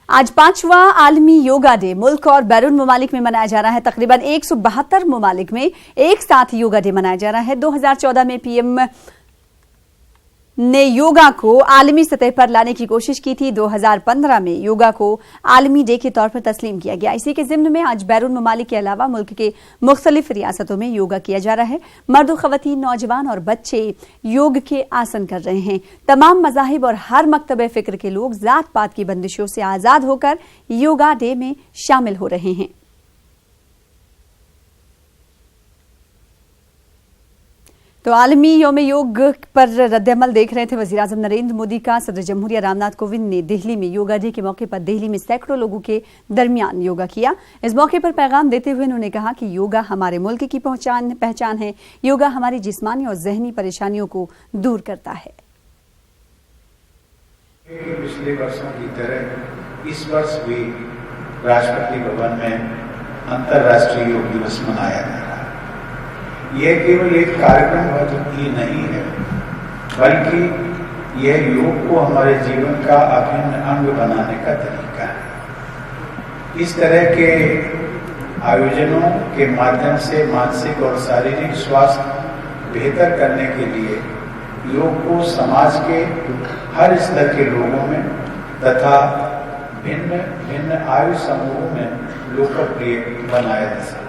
आज 5वां आलमी योगा डे मुल्क और बैरून ममालिक में मनाया जा रहा है। तकरीबन 172 ममालिक में एक साथ योगा डे मनाया जा रहा है। 2014 में पीएम ने योगा को आलमी सतह पर लाने की कोशिश की थी। 2015 में योगा को आलमी डे के तौर पर तस्लीम किया गया। इसी के जिम्न में आज बैरून ममालिक के अलावा मुल्क के मुख्तलिफ रियासतों में योगा किया जा रहा है। मर्द, खवातीन, नौजवान और बच्चे योग के आसन कर रहे हैं। तमाम मज़ाहिब और हर मकतब फिक्र के लोग जात पात की बंदिशों से आज़ाद होकर योगा डे में शामिल हो रहे हैं। तो आलमी यौम योग पर रद्दअमल देख रहे थे वज़ीर आज़म नरेंद्र मोदी का। सदर जमहूरिया रामनाथ कोविंद ने दिल्ली में योगा डे के मौके पर दिल्ली में सैकड़ों लोगों के दरमियान योगा किया। इस मौके पर पैगाम देते हुए उन्होंने कहा कि योगा हमारे मुल्क की पहचान है। योगा हमारी जिस्मानी और जहनी परेशानियों को दूर करता है। पिछले वर्षों की तरह इस वर्ष भी राष्ट्रपति भवन में अंतर्राष्ट्रीय योग दिवस मनाया जा रहा है। यह केवल एक कार्यक्रम ही नहीं है, बल्कि यह योग को हमारे जीवन का अभिन्न अंग बनाने का तरीका है। इस तरह के आयोजनों के माध्यम से मानसिक और शारीरिक स्वास्थ्य बेहतर करने के लिए योग को समाज के हर स्तर के लोगों में तथा भिन्न भिन्न आयु समूहों में लोकप्रिय बनाया जा सकता है।